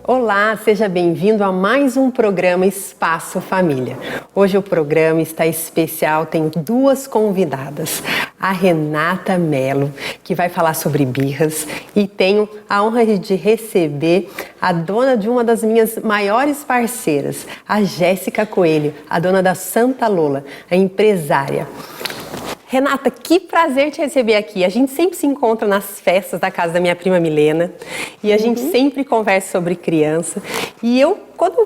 Olá, seja bem-vindo a mais um programa Espaço Família. Hoje o programa está especial, tenho duas convidadas, a Renata Mello, que vai falar sobre birras, e tenho a honra de receber a dona de uma das minhas maiores parceiras, a Jéssica Coelho, a dona da Santa Lola, a empresária. Renata, que prazer te receber aqui. A gente sempre se encontra nas festas da casa da minha prima Milena e a gente sempre conversa sobre criança. E eu, quando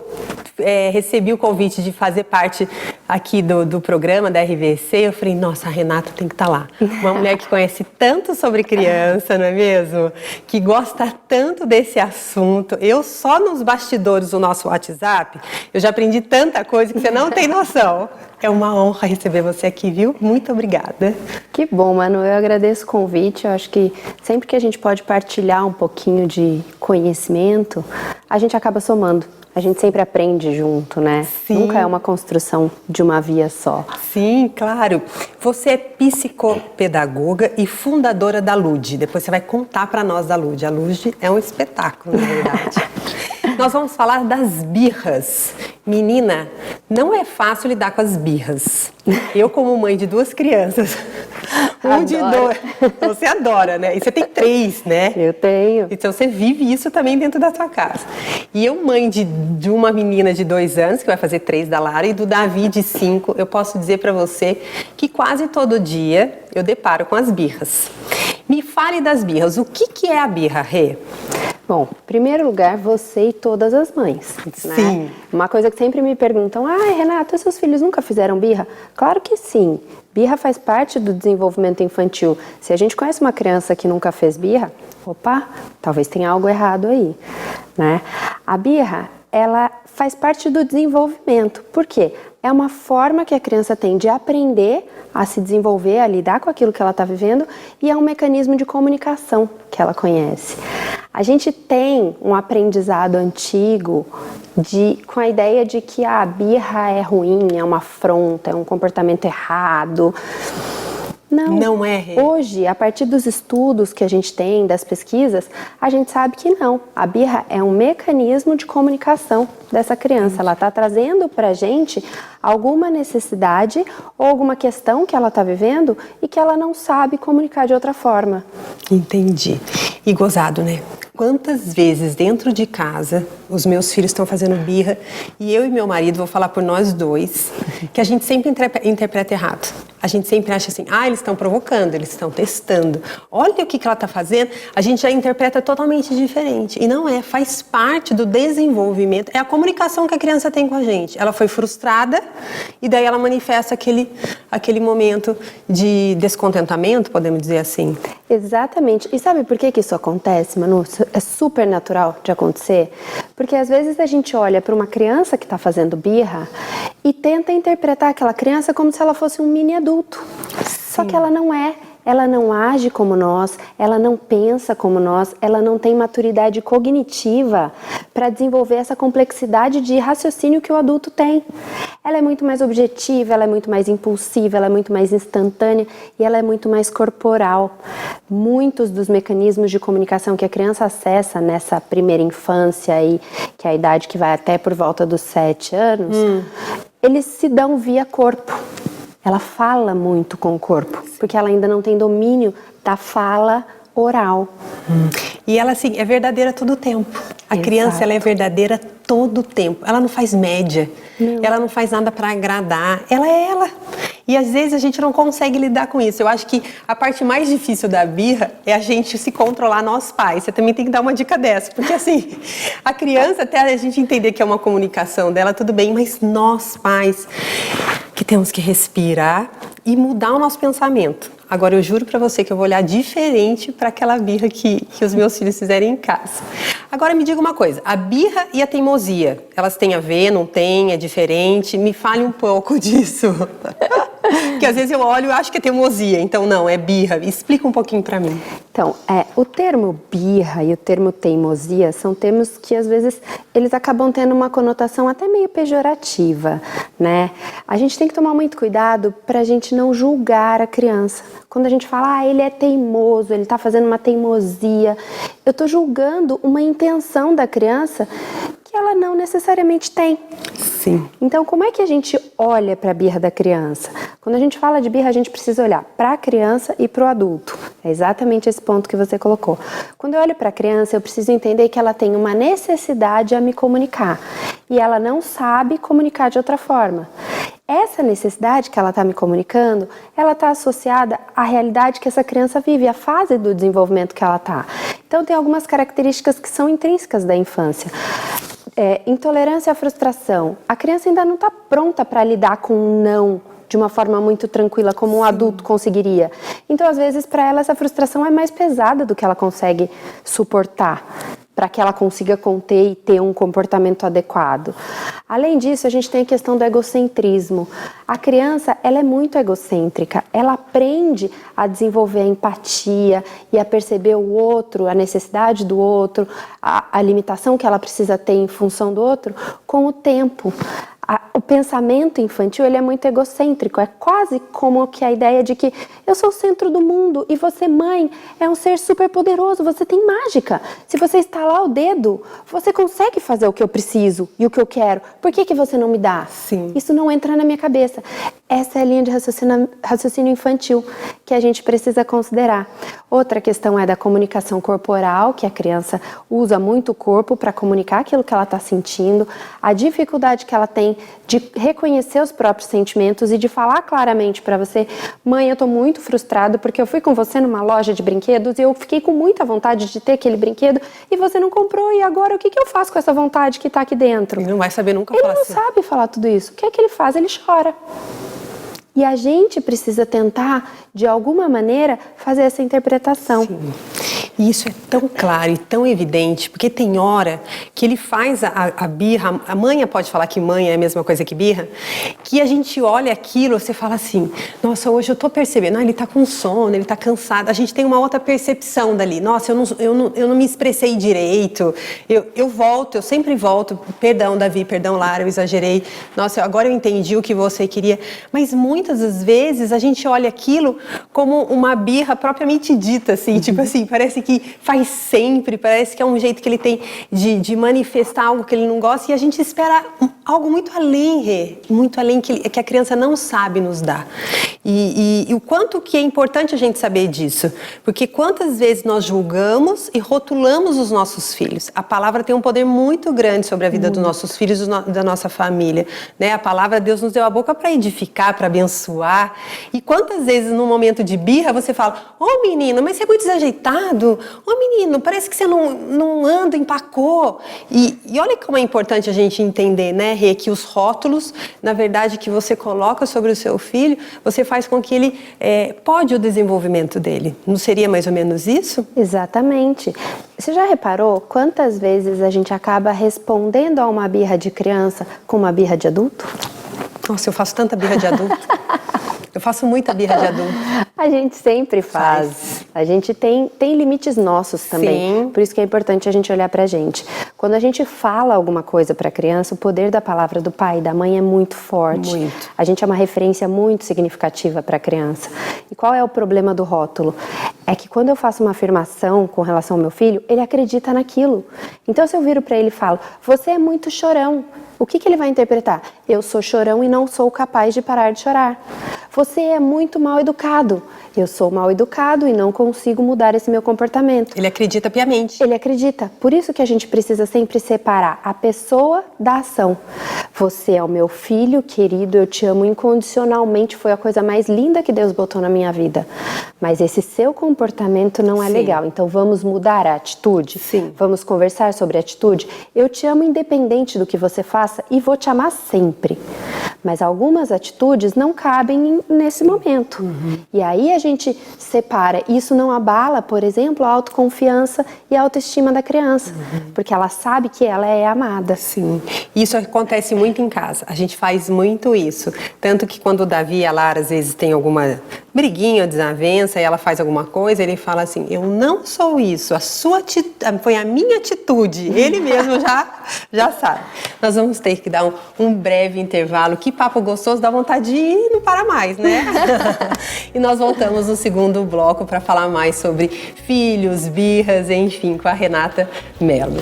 recebi o convite de fazer parte aqui do programa da RVC, eu falei, nossa, a Renata tem que estar lá. Uma mulher que conhece tanto sobre criança, não é mesmo? Que gosta tanto desse assunto. Eu só nos bastidores do nosso WhatsApp, eu já aprendi tanta coisa que você não tem noção. É uma honra receber você aqui, viu? Muito obrigada. Que bom, Manu. Eu agradeço o convite. Eu acho que sempre que a gente pode partilhar um pouquinho de conhecimento, a gente acaba somando. A gente sempre aprende junto, né? Sim. Nunca é uma construção de uma via só. Sim, claro. Você é psicopedagoga e fundadora da LUD. Depois você vai contar para nós da LUD. A LUD é um espetáculo, na verdade. Nós vamos falar das birras. Menina, não é fácil lidar com as birras. Eu, como mãe de duas crianças, de dois. Você adora, né? E você tem 3, né? Eu tenho. Então você vive isso também dentro da sua casa. E eu, mãe de uma menina de 2 anos, que vai fazer 3 da Lara, e do Davi de 5, eu posso dizer para você que quase todo dia eu deparo com as birras. Me fale das birras. O que é a birra, Rê? Bom, em primeiro lugar, você e todas as mães, né? Sim. Uma coisa que sempre me perguntam, Renata, seus filhos nunca fizeram birra? Claro que sim. Birra faz parte do desenvolvimento infantil. Se a gente conhece uma criança que nunca fez birra, opa, talvez tenha algo errado aí, né? A birra, ela faz parte do desenvolvimento. Por quê? É uma forma que a criança tem de aprender a se desenvolver, a lidar com aquilo que ela está vivendo, e é um mecanismo de comunicação que ela conhece. A gente tem um aprendizado antigo com a ideia de que a birra é ruim, é uma afronta, é um comportamento errado. Não é. Hoje, a partir dos estudos que a gente tem, das pesquisas, a gente sabe que não. A birra é um mecanismo de comunicação dessa criança. Ela está trazendo para a gente alguma necessidade ou alguma questão que ela está vivendo e que ela não sabe comunicar de outra forma. Entendi. E gozado, né? Quantas vezes dentro de casa os meus filhos estão fazendo birra e eu e meu marido, vou falar por nós dois, que a gente sempre interpreta errado. A gente sempre acha assim, eles estão provocando, eles estão testando. Olha o que ela está fazendo, a gente já interpreta totalmente diferente. E não é, faz parte do desenvolvimento, é a comunicação que a criança tem com a gente. Ela foi frustrada e daí ela manifesta aquele momento de descontentamento, podemos dizer assim. Exatamente. E sabe por que isso acontece, Manu? É super natural de acontecer. Porque às vezes a gente olha para uma criança que está fazendo birra e tenta interpretar aquela criança como se ela fosse um mini adulto. Só que ela não é. Ela não age como nós, ela não pensa como nós, ela não tem maturidade cognitiva para desenvolver essa complexidade de raciocínio que o adulto tem. Ela é muito mais objetiva, ela é muito mais impulsiva, ela é muito mais instantânea e ela é muito mais corporal. Muitos dos mecanismos de comunicação que a criança acessa nessa primeira infância, aí, que é a idade que vai até por volta dos 7 anos, eles se dão via corpo. Ela fala muito com o corpo, porque ela ainda não tem domínio da fala oral. E ela, assim, é verdadeira todo o tempo. A criança, ela é verdadeira todo o tempo. Ela não faz média, ela não faz nada para agradar. Ela é ela. E às vezes a gente não consegue lidar com isso. Eu acho que a parte mais difícil da birra é a gente se controlar, nós pais. Você também tem que dar uma dica dessa. Porque assim, a criança, até a gente entender que é uma comunicação dela, tudo bem. Mas nós pais, que temos que respirar e mudar o nosso pensamento. Agora, eu juro pra você que eu vou olhar diferente para aquela birra que os meus filhos fizerem em casa. Agora, me diga uma coisa. A birra e a teimosia, elas têm a ver, não têm? É diferente? Me fale um pouco disso. Porque às vezes eu olho e acho que é teimosia, então não, é birra. Explica um pouquinho para mim. Então, o termo birra e o termo teimosia são termos que às vezes eles acabam tendo uma conotação até meio pejorativa, né? A gente tem que tomar muito cuidado para a gente não julgar a criança. Quando a gente fala, ele é teimoso, ele está fazendo uma teimosia, eu estou julgando uma intenção da criança que ela não necessariamente tem. Sim. Então, como é que a gente olha para a birra da criança? Quando a gente fala de birra, a gente precisa olhar para a criança e para o adulto. É exatamente esse ponto que você colocou. Quando eu olho para a criança, eu preciso entender que ela tem uma necessidade a me comunicar e ela não sabe comunicar de outra forma. Essa necessidade que ela está me comunicando, ela está associada à realidade que essa criança vive, à fase do desenvolvimento que ela está. Então, tem algumas características que são intrínsecas da infância. Intolerância à frustração. A criança ainda não está pronta para lidar com um não de uma forma muito tranquila, como um adulto conseguiria. Então, às vezes, para ela, essa frustração é mais pesada do que ela consegue suportar, para que ela consiga conter e ter um comportamento adequado. Além disso, a gente tem a questão do egocentrismo. A criança, ela é muito egocêntrica, ela aprende a desenvolver a empatia e a perceber o outro, a necessidade do outro, a limitação que ela precisa ter em função do outro, com o tempo. O pensamento infantil, ele é muito egocêntrico, é quase como que a ideia de que eu sou o centro do mundo e você, mãe, é um ser super poderoso, você tem mágica. Se você estalar o dedo, você consegue fazer o que eu preciso e o que eu quero. Por que você não me dá? Sim. Isso não entra na minha cabeça. Essa é a linha de raciocínio infantil que a gente precisa considerar. Outra questão é da comunicação corporal, que a criança usa muito o corpo para comunicar aquilo que ela está sentindo, a dificuldade que ela tem de reconhecer os próprios sentimentos e de falar claramente para você, mãe, eu estou muito frustrado porque eu fui com você numa loja de brinquedos e eu fiquei com muita vontade de ter aquele brinquedo e você não comprou, e agora o que eu faço com essa vontade que está aqui dentro? Ele não vai saber nunca falar assim. Ele não sabe falar tudo isso. O que é que ele faz? Ele chora. E a gente precisa tentar, de alguma maneira, fazer essa interpretação. Sim. E isso é tão claro e tão evidente, porque tem hora que ele faz a birra, a mãe pode falar que mãe é a mesma coisa que birra, que a gente olha aquilo, você fala assim, nossa, hoje eu tô percebendo, ele tá com sono, ele tá cansado, a gente tem uma outra percepção dali, nossa, eu não me expressei direito, eu sempre volto, perdão Davi, perdão Lara, eu exagerei, nossa, agora eu entendi o que você queria, mas muitas das vezes a gente olha aquilo como uma birra propriamente dita, assim, tipo assim, parece que faz sempre, parece que é um jeito que ele tem de manifestar algo que ele não gosta, e a gente espera algo muito além, muito além que a criança não sabe nos dar. E o quanto que é importante a gente saber disso, porque quantas vezes nós julgamos e rotulamos os nossos filhos. A palavra tem um poder muito grande sobre a vida dos nossos filhos, da nossa família, né? A palavra, Deus nos deu a boca para edificar, para abençoar, e quantas vezes num momento de birra você fala, ô menino, mas você é muito desajeitado, ô menino, parece que você não anda, empacou. E olha como é importante a gente entender, né, Rê, que os rótulos, na verdade, que você coloca sobre o seu filho, você faz com que ele pode o desenvolvimento dele. Não seria mais ou menos isso? Exatamente. Você já reparou quantas vezes a gente acaba respondendo a uma birra de criança com uma birra de adulto? Nossa, eu faço tanta birra de adulto. Eu faço muita birra de adulto. A gente sempre faz. A gente tem limites nossos também. Sim. Por isso que é importante a gente olhar pra gente. Quando a gente fala alguma coisa pra criança, o poder da palavra do pai e da mãe é muito forte. Muito. A gente é uma referência muito significativa pra criança. E qual é o problema do rótulo? É que quando eu faço uma afirmação com relação ao meu filho, ele acredita naquilo. Então, se eu viro pra ele e falo, você é muito chorão, o que ele vai interpretar? Eu sou chorão e não sou capaz de parar de chorar. Você é muito mal educado. Eu sou mal educado e não consigo mudar esse meu comportamento. Ele acredita piamente. Ele acredita. Por isso que a gente precisa sempre separar a pessoa da ação. Você é o meu filho querido, eu te amo incondicionalmente, foi a coisa mais linda que Deus botou na minha vida. Mas esse seu comportamento não é legal. Então vamos mudar a atitude? Sim. Vamos conversar sobre a atitude? Eu te amo independente do que você faça e vou te amar sempre. mas algumas atitudes não cabem nesse momento. E aí a gente separa. Isso não abala, por exemplo, a autoconfiança e a autoestima da criança, porque ela sabe que ela é amada. Sim, isso acontece muito em casa, a gente faz muito isso, tanto que quando o Davi e a Lara às vezes tem alguma briguinha, desavença, e ela faz alguma coisa, ele fala assim, eu não sou isso, foi a minha atitude, ele mesmo já sabe. Nós vamos ter que dar um breve intervalo, que papo gostoso, dá vontade de ir e não para mais, né? E nós voltamos no segundo bloco para falar mais sobre filhos, birras, enfim, com a Renata Mello.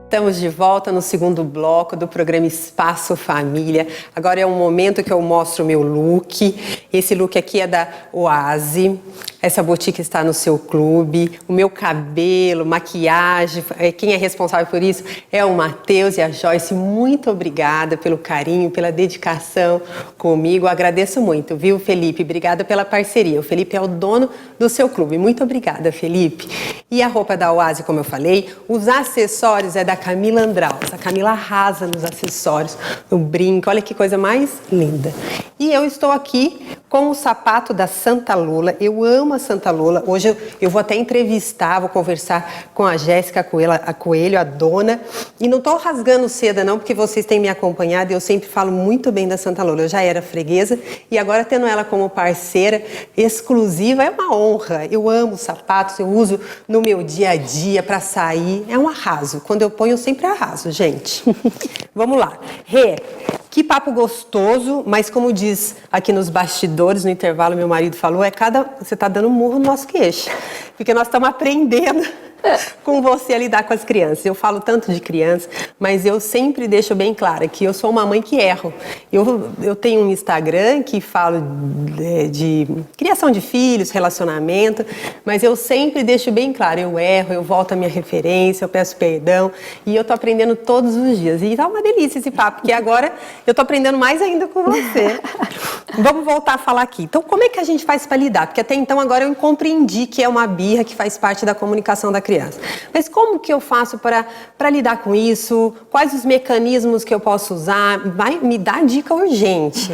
Estamos de volta no segundo bloco do programa Espaço Família. Agora é um momento que eu mostro o meu look. Esse look aqui é da Oase. Essa boutique está no seu clube. O meu cabelo, maquiagem, quem é responsável por isso é o Matheus e a Joyce. Muito obrigada pelo carinho, pela dedicação comigo. Eu agradeço muito, viu, Felipe? Obrigada pela parceria. O Felipe é o dono do seu clube. Muito obrigada, Felipe. E a roupa da Oase, como eu falei, os acessórios é da Camila Andraus. A Camila arrasa nos acessórios, no brinco. Olha que coisa mais linda. E eu estou aqui com o sapato da Santa Lula. Eu amo a Santa Lula. Hoje eu vou até entrevistar, vou conversar com a Jéssica Coelho, a dona. E não estou rasgando seda não, porque vocês têm me acompanhado e eu sempre falo muito bem da Santa Lula. Eu já era freguesa e agora tendo ela como parceira exclusiva é uma honra. Eu amo sapatos, eu uso no meu dia a dia para sair. É um arraso. Quando eu ponho, eu sempre arraso, gente. Vamos lá. Rê, que papo gostoso, mas como diz aqui nos bastidores, no intervalo, meu marido falou, você tá dando um murro no nosso queixo, porque nós estamos aprendendo com você a lidar com as crianças. Eu falo tanto de crianças, mas eu sempre deixo bem claro que eu sou uma mãe que erro. Eu tenho um Instagram que falo de criação de filhos, relacionamento, mas eu sempre deixo bem claro, eu erro, eu volto à minha referência, eu peço perdão e eu tô aprendendo todos os dias. E tá uma delícia esse papo, porque agora eu tô aprendendo mais ainda com você. Vamos voltar a falar aqui. Então, como é que a gente faz para lidar? Porque até então agora eu compreendi que é uma birra que faz parte da comunicação da criança. Mas como que eu faço para lidar com isso? Quais os mecanismos que eu posso usar? Me dá dica urgente.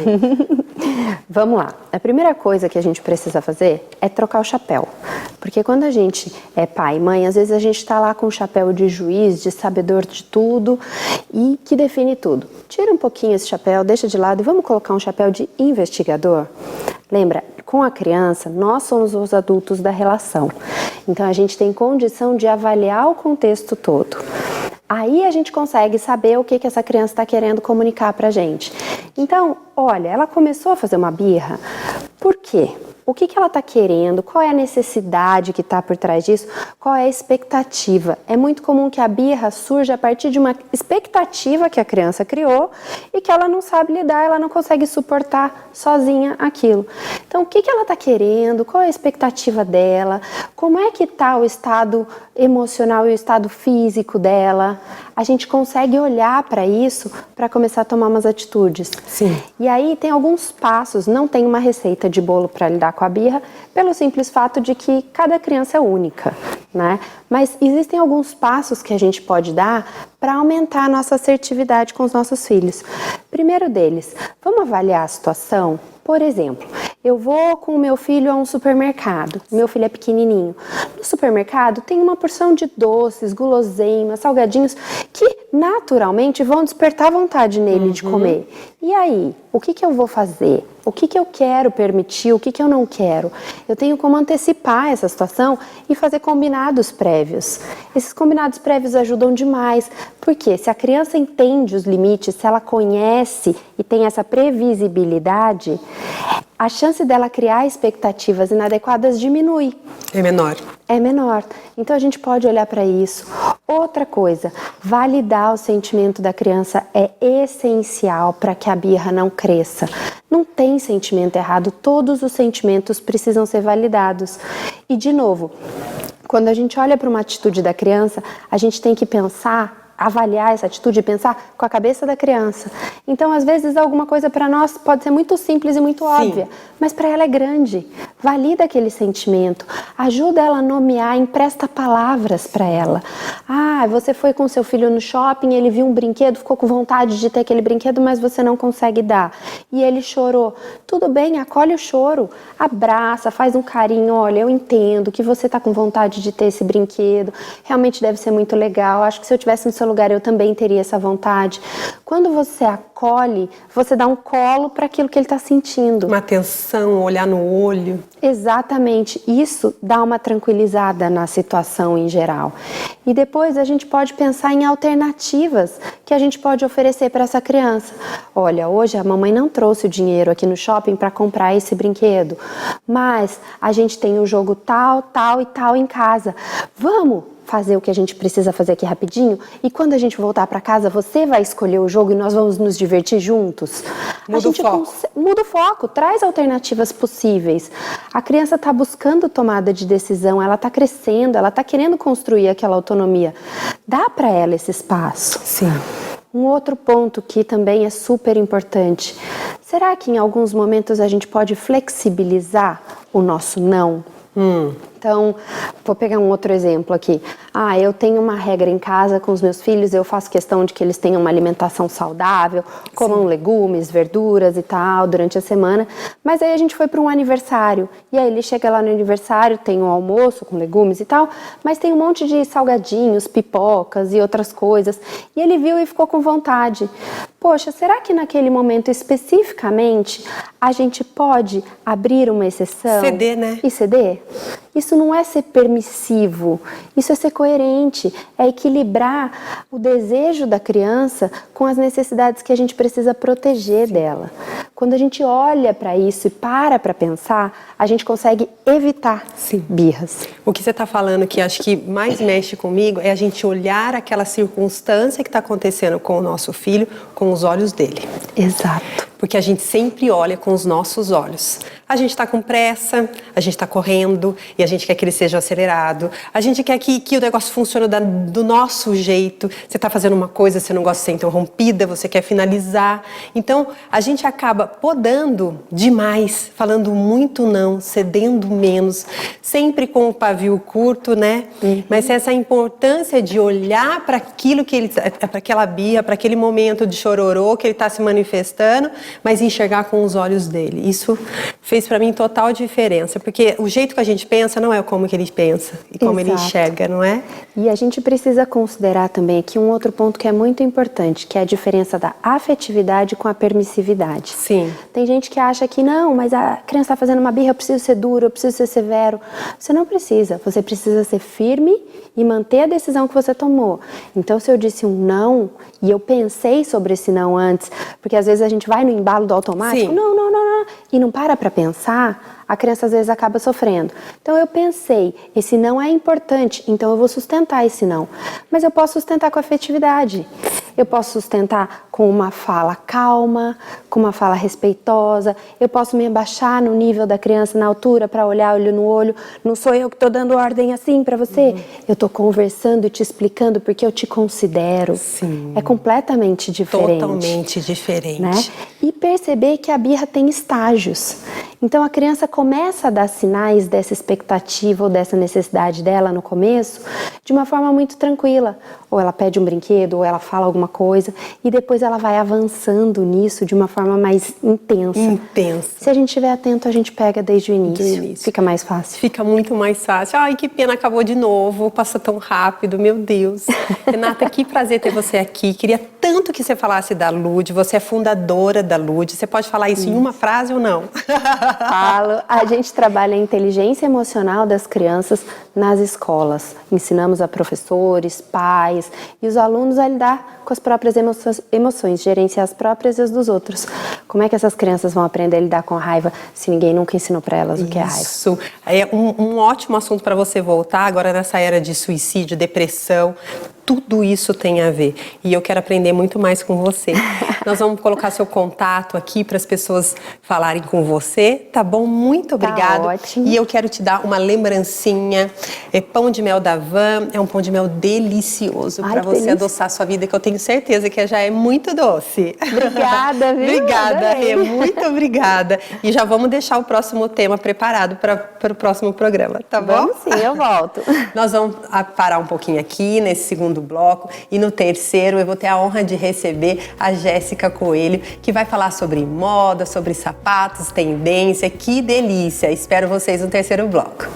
Vamos lá. A primeira coisa que a gente precisa fazer é trocar o chapéu. Porque quando a gente é pai e mãe, às vezes a gente está lá com o chapéu de juiz, de sabedor de tudo e que define tudo. Tira um pouquinho esse chapéu, deixa de lado e vamos colocar um chapéu de investigador. Lembra, com a criança, nós somos os adultos da relação. Então, a gente tem condição de avaliar o contexto todo. Aí a gente consegue saber o que essa criança está querendo comunicar pra gente. Então, olha, ela começou a fazer uma birra. Por quê? O que ela está querendo? Qual é a necessidade que está por trás disso? Qual é a expectativa? É muito comum que a birra surja a partir de uma expectativa que a criança criou e que ela não sabe lidar, ela não consegue suportar sozinha aquilo. Então, o que ela está querendo? Qual é a expectativa dela? Como é que está o estado emocional e o estado físico dela? A gente consegue olhar para isso para começar a tomar umas atitudes. Sim. E aí tem alguns passos, não tem uma receita de bolo para lidar com a birra, pelo simples fato de que cada criança é única, né? Mas existem alguns passos que a gente pode dar para aumentar a nossa assertividade com os nossos filhos. Primeiro deles, vamos avaliar a situação? Por exemplo, eu vou com o meu filho a um supermercado, meu filho é pequenininho. No supermercado tem uma porção de doces, guloseimas, salgadinhos que naturalmente vão despertar vontade nele de comer. E aí, o que eu vou fazer? O que eu quero permitir? O que eu não quero? Eu tenho como antecipar essa situação e fazer combinados prévios. Esses combinados prévios ajudam demais, porque se a criança entende os limites, se ela conhece e tem essa previsibilidade, a chance dela criar expectativas inadequadas diminui. É menor. É menor. Então a gente pode olhar para isso. Outra coisa, validar o sentimento da criança é essencial para que a birra não cresça. Não tem sentimento errado, todos os sentimentos precisam ser validados. E de novo, Quando a gente olha para uma atitude da criança, a gente tem que avaliar essa atitude e pensar com a cabeça da criança. Então, às vezes, alguma coisa para nós pode ser muito simples e muito óbvia, mas para ela é grande. Valida aquele sentimento, ajuda ela a nomear, empresta palavras para ela. Ah, você foi com seu filho no shopping, ele viu um brinquedo, ficou com vontade de ter aquele brinquedo, mas você não consegue dar. E ele chorou. Tudo bem, acolhe o choro, abraça, faz um carinho. Olha, eu entendo que você está com vontade de ter esse brinquedo, realmente deve ser muito legal. Acho que se eu tivesse no seu lugar, eu também teria essa vontade. Quando você acolhe, você dá um colo para aquilo que ele está sentindo. Uma atenção, olhar no olho. Exatamente. Isso dá uma tranquilizada na situação em geral. E depois a gente pode pensar em alternativas que a gente pode oferecer para essa criança. Olha, hoje a mamãe não trouxe o dinheiro aqui no shopping para comprar esse brinquedo, mas a gente tem o jogo tal, tal e tal em casa. Vamos fazer o que a gente precisa fazer aqui rapidinho e quando a gente voltar para casa você vai escolher o jogo e nós vamos nos divertir juntos. Muda o foco. Muda o foco, traz alternativas possíveis. A criança está buscando tomada de decisão, ela está crescendo, ela está querendo construir aquela autonomia. Dá para ela esse espaço. Sim. Um outro ponto que também é super importante. Será que em alguns momentos a gente pode flexibilizar o nosso não? Então, vou pegar um outro exemplo aqui. Eu tenho uma regra em casa com os meus filhos, eu faço questão de que eles tenham uma alimentação saudável, comam legumes, verduras e tal, durante a semana. Mas aí a gente foi para um aniversário, e aí ele chega lá no aniversário, tem um almoço com legumes e tal, mas tem um monte de salgadinhos, pipocas e outras coisas. E ele viu e ficou com vontade. Poxa, será que naquele momento especificamente a gente pode abrir uma exceção? Ceder, né? E ceder? Isso não é ser permissivo, isso é ser coerente, é equilibrar o desejo da criança com as necessidades que a gente precisa proteger dela. Quando a gente olha para isso e para pensar, a gente consegue evitar birras. O que você está falando que acho que mais mexe comigo é a gente olhar aquela circunstância que está acontecendo com o nosso filho com os olhos dele. Exato. Porque a gente sempre olha com os nossos olhos. A gente está com pressa, a gente está correndo e a gente quer que ele seja acelerado. A gente quer que o negócio funcione do nosso jeito. Você está fazendo uma coisa, você não gosta de ser interrompida, você quer finalizar. Então, a gente acaba podando demais, falando muito não, cedendo menos, sempre com o pavio curto, né? Mas essa importância de olhar para aquilo que ele, para aquela birra, para aquele momento de chororô que ele está se manifestando, mas enxergar com os olhos dele. Isso fez para mim total diferença, porque o jeito que a gente pensa não é como que ele pensa e como ele enxerga, não é? E a gente precisa considerar também aqui um outro ponto que é muito importante, que é a diferença da afetividade com a permissividade. Sim. Tem gente que acha que não, mas a criança está fazendo uma birra, eu preciso ser duro, eu preciso ser severo. Você não precisa, você precisa ser firme e manter a decisão que você tomou. Então, se eu disse um não e eu pensei sobre esse não antes, porque às vezes a gente vai no embalo do automático, não, e não para pensar, a criança às vezes acaba sofrendo. Então eu pensei, esse não é importante, então eu vou sustentar esse não. Mas eu posso sustentar com afetividade. Eu posso sustentar com uma fala calma, com uma fala respeitosa. Eu posso me abaixar no nível da criança, na altura, para olhar olho no olho. Não sou eu que estou dando ordem assim para você. Eu estou conversando e te explicando porque eu te considero. Sim. É completamente diferente. Totalmente diferente. Né? E perceber que a birra tem estágios. Então a criança começa a dar sinais dessa expectativa ou dessa necessidade dela no começo de uma forma muito tranquila. Ou ela pede um brinquedo, ou ela fala alguma coisa, e depois ela vai avançando nisso de uma forma mais intensa. Se a gente estiver atento, a gente pega desde o início. Fica mais fácil. Fica muito mais fácil. Ai, que pena, acabou de novo, passa tão rápido, meu Deus. Renata, que prazer ter você aqui. Queria tanto que você falasse da Lud, você é fundadora da Lud. Você pode falar isso em uma frase ou não? Falo. A gente trabalha a inteligência emocional das crianças nas escolas. Ensinamos a professores, pais e os alunos a lidar com as próprias emoções, gerenciar as próprias e as dos outros. Como é que essas crianças vão aprender a lidar com a raiva se ninguém nunca ensinou para elas o que é raiva? Isso é um ótimo assunto para você voltar agora nessa era de suicídio, depressão. tudo isso tem a ver. E eu quero aprender muito mais com você. Nós vamos colocar seu contato aqui para as pessoas falarem com você, tá bom? Muito obrigada. Tá ótimo. E eu quero te dar uma lembrancinha. É pão de mel da Van, é um pão de mel delicioso para você delícia. adoçar a sua vida, que eu tenho certeza que já é muito doce. Obrigada, viu? Obrigada, Adorei. Rê, muito obrigada. E já vamos deixar o próximo tema preparado para o próximo programa, tá bom? Vamos sim, eu volto. Nós vamos parar um pouquinho aqui nesse segundo bloco e no terceiro eu vou ter a honra de receber a Jéssica Coelho, que vai falar sobre moda, sobre sapatos, tendência. Que delícia! Espero vocês no terceiro bloco.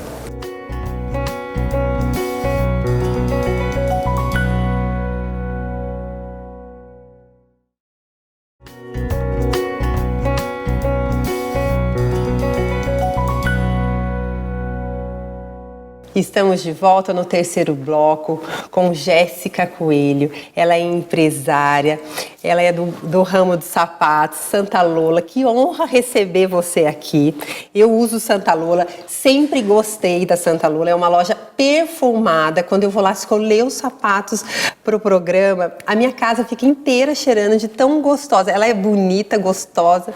Estamos de volta no terceiro bloco com Jéssica Coelho. Ela é empresária, ela é do ramo dos sapatos, Santa Lola. Que honra receber você aqui. Eu uso Santa Lola, sempre gostei da Santa Lola. É uma loja perfumada. Quando eu vou lá escolher os sapatos para o programa, a minha casa fica inteira cheirando de tão gostosa. Ela é bonita, gostosa.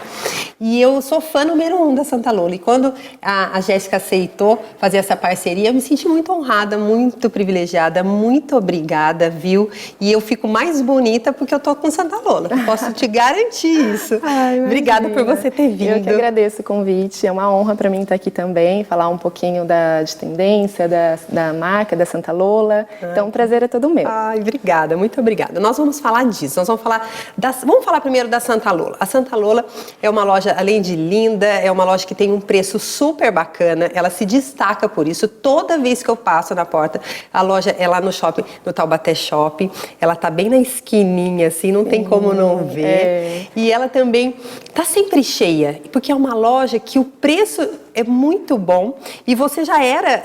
E eu sou fã número 1 da Santa Lola. E quando a Jéssica aceitou fazer essa parceria, eu me senti muito honrada, muito privilegiada, muito obrigada, viu? E eu fico mais bonita porque eu tô com Santa Lola. Posso te garantir isso. Ai, obrigada por você ter vindo. Eu que agradeço o convite. É uma honra para mim estar aqui também, falar um pouquinho de tendência, da marca, da Santa Lola. Então, o prazer é todo meu. Ai, obrigada, muito obrigada. Nós vamos falar disso. Nós vamos falar primeiro da Santa Lola. A Santa Lola é uma loja, além de linda, é uma loja que tem um preço super bacana. Ela se destaca por isso. Toda vez que eu passo na porta, a loja é lá no shopping, no Taubaté Shopping. Ela tá bem na esquininha, assim, não tem como não ver. É. E ela também tá sempre cheia, porque é uma loja que o preço é muito bom. E você já era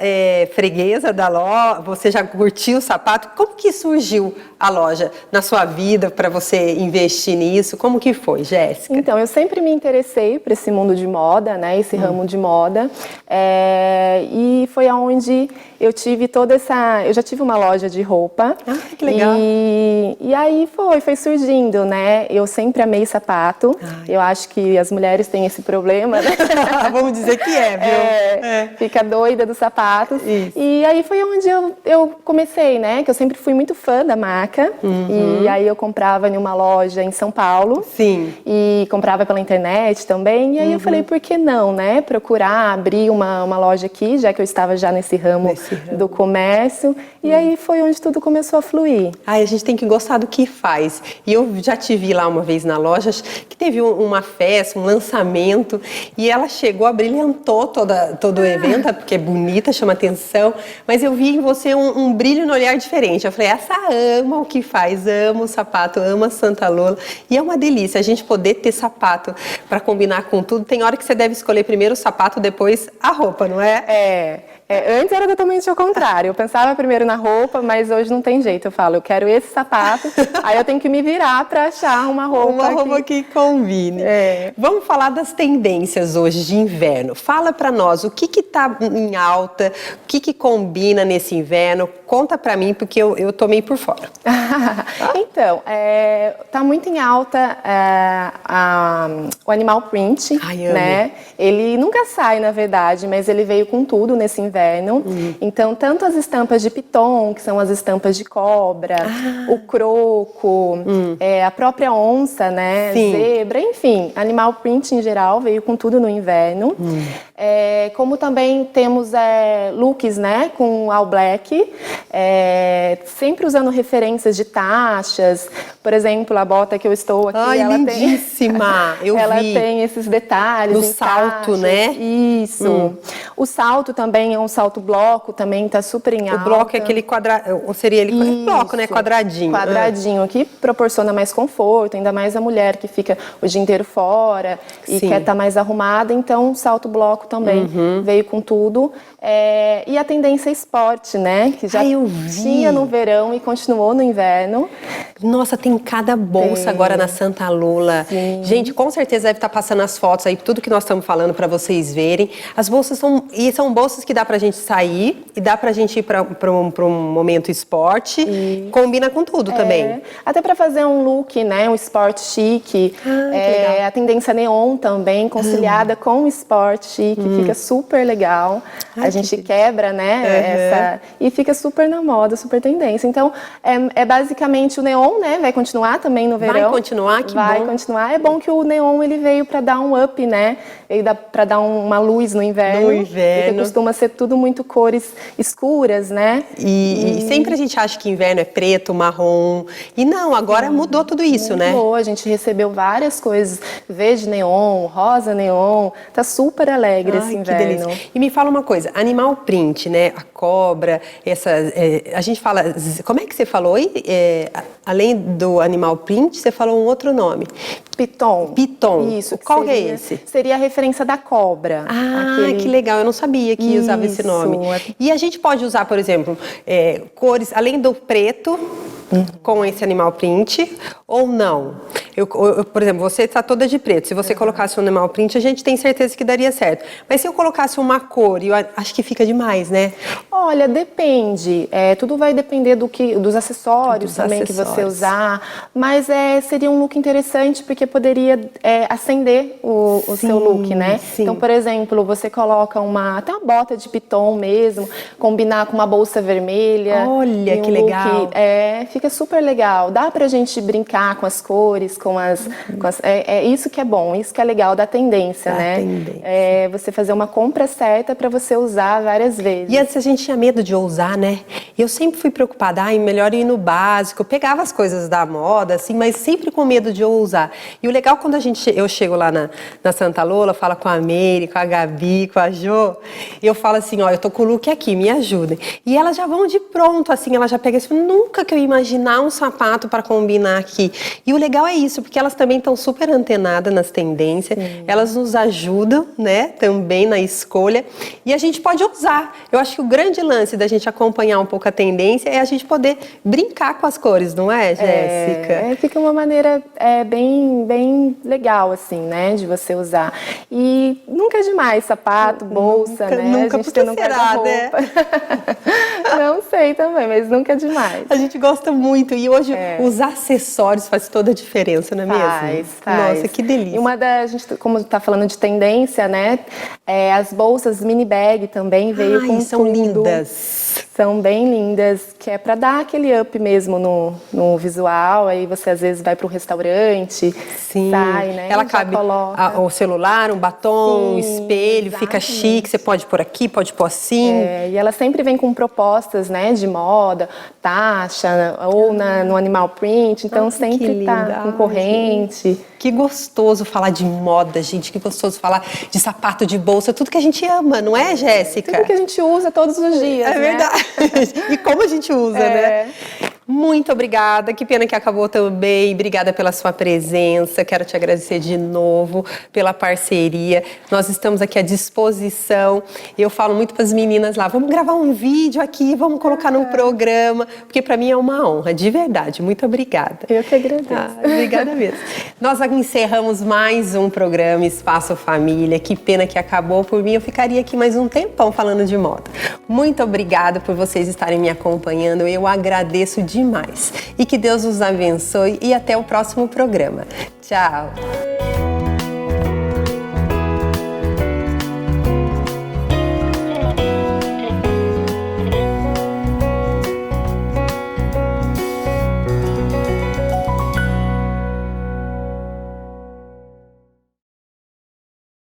freguesa da loja, você já curtiu o sapato. Como que surgiu a loja na sua vida para você investir nisso? Como que foi, Jéssica? Então, eu sempre me interessei por esse mundo de moda, né? Esse ramo de moda. E foi aonde eu tive toda essa... Eu já tive uma loja de roupa. Ah, que legal. E aí foi surgindo, né? Eu sempre amei sapato. Ai. Eu acho que as mulheres têm esse problema, né? Vamos dizer que viu? Fica doida dos sapatos. Isso. E aí foi onde eu comecei, né? Que eu sempre fui muito fã da marca. E aí eu comprava em uma loja em São Paulo. Sim. E comprava pela internet também. E aí eu falei, por que não, né? Procurar abrir uma loja aqui, já que eu estava já nesse ramo do comércio. E aí foi onde tudo começou a fluir. Ai, a gente tem que gostar do que faz. E eu já te vi lá uma vez na loja, que teve uma festa, um lançamento, e ela chegou, brilhantou todo o evento, porque é bonita, chama atenção, mas eu vi em você um brilho no olhar diferente. Eu falei, essa ama o que faz, ama o sapato, ama Santa Lola. E é uma delícia a gente poder ter sapato para combinar com tudo. Tem hora que você deve escolher primeiro o sapato, depois a roupa, não é? Antes era totalmente ao contrário. Eu pensava primeiro na roupa, mas hoje não tem jeito. Eu falo, eu quero esse sapato, aí eu tenho que me virar para achar uma roupa que combine. Vamos falar das tendências hoje de inverno. Fala para nós o que tá em alta, o que combina nesse inverno. Conta para mim, porque eu tô meio por fora. Então, tá muito em alta o animal print, né? Ele nunca sai, na verdade, mas ele veio com tudo nesse inverno. Então, tanto as estampas de piton, que são as estampas de cobra, o croco, a própria onça, né? Sim. Zebra, enfim, animal print em geral veio com tudo no inverno. Como também temos looks, né? Com all black, sempre usando referências de taxas. Por exemplo, a bota que eu estou aqui, ai, ela lindíssima! tem, ela tem esses detalhes. No salto, taxas, né? Isso. O salto também é um salto bloco, também tá super em alta. O bloco é aquele quadrado, ou seria ele bloco, né? Quadradinho. Quadradinho, que proporciona mais conforto, ainda mais a mulher que fica o dia inteiro fora e quer estar mais arrumada. Então, o salto bloco também veio com tudo. E a tendência esporte, né? Que já tinha no verão e continuou no inverno. Nossa, tem cada bolsa agora na Santa Lola. Sim. Gente, com certeza deve estar passando as fotos aí, tudo que nós estamos falando para vocês verem. As bolsas são E são bolsas que dá pra gente sair e dá pra gente ir pra um momento esporte. E combina com tudo também. Até pra fazer um look, né? Um esporte chique. Que legal. A tendência neon também, conciliada com o esporte chique. Fica super legal. A gente quebra, né? E fica super na moda, super tendência. Então, é basicamente o neon, né? Vai continuar também no verão. Vai continuar? Que vai bom. continuar. É bom que o neon, ele veio pra dar um up, né? Veio pra dar uma luz no inverno. No inverno. Porque costuma ser tudo muito cores escuras, né? E sempre a gente acha que inverno é preto, marrom. E não, agora mudou tudo isso, né? Mudou, a gente recebeu várias coisas. Verde neon, rosa neon. Tá super alegre esse inverno. Que delícia. E me fala uma coisa, animal print, né? A cobra, a gente fala... Como é que você falou aí? Além do animal print, você falou um outro nome. Piton. Piton. Isso. Qual é esse? Seria a referência da cobra. Que legal. Eu não sabia que usava esse nome. E a gente pode usar, por exemplo, cores, além do preto, com esse animal print, ou não? Por exemplo, você está toda de preto. Se você colocasse um animal print, a gente tem certeza que daria certo. Mas se eu colocasse uma cor, eu acho que fica demais, né? Olha, depende. Tudo vai depender dos acessórios também que você usar. Mas seria um look interessante, porque poderia acender o seu look, né? Sim. Então, por exemplo, você coloca até uma bota de piton mesmo, combinar com uma bolsa vermelha. Olha, que legal. Fica super legal. Dá pra gente brincar com as cores, isso que é bom, isso que é legal da tendência, né? Você fazer uma compra certa para você usar várias vezes. E antes a gente tinha medo de ousar, né? E eu sempre fui preocupada, melhor ir no básico. Eu pegava as coisas da moda, assim, mas sempre com medo de ousar. E o legal quando eu chego lá na Santa Lola, falo com a Meire, com a Gabi, com a Jo, eu falo assim, eu tô com o look aqui, me ajudem. E elas já vão de pronto, assim, elas já pegam assim, nunca que eu ia imaginar um sapato para combinar aqui. E o legal é isso, porque elas também estão super antenadas nas tendências, elas nos ajudam, né, também na escolha, e a gente pode usar. Eu acho que o grande lance da gente acompanhar um pouco a tendência é a gente poder brincar com as cores, não é, Jéssica? Fica uma maneira bem, bem legal, assim, né, de você usar. E nunca é demais, sapato, bolsa, né? Nunca, a gente tem um guarda-roupa. Né? Não sei também, mas nunca é demais. A gente gosta muito, e hoje os acessórios faz toda a diferença, não é mesmo? Faz. Nossa, que delícia. E a gente, como está falando de tendência, né? As bolsas mini bag também veio com são tudo. lindas. São bem lindas, que é para dar aquele up mesmo no visual. Aí você às vezes vai para um restaurante, sai, né? Ela cabe o celular, um batom, um espelho, fica chique. Você pode pôr aqui, pode pôr assim. E ela sempre vem com propostas, né, de moda, taxa, ou no animal print. Então sempre tá com corrente. Que gostoso falar de moda, gente. Que gostoso falar de sapato, de bolsa, tudo que a gente ama, não é, Jéssica? Tudo que a gente usa todos os dias, né? Verdade. E como a gente usa, né? Muito obrigada, que pena que acabou também. Obrigada pela sua presença, quero te agradecer de novo pela parceria. Nós estamos aqui à disposição. Eu falo muito para as meninas lá, vamos gravar um vídeo aqui, vamos colocar no programa, porque para mim é uma honra, de verdade. Muito obrigada. Eu que agradeço. Obrigada mesmo. Nós encerramos mais um programa Espaço Família. Que pena que acabou. Por mim, eu ficaria aqui mais um tempão falando de moda. Muito obrigada por vocês estarem me acompanhando. Eu agradeço demais. E que Deus os abençoe e até o próximo programa. Tchau!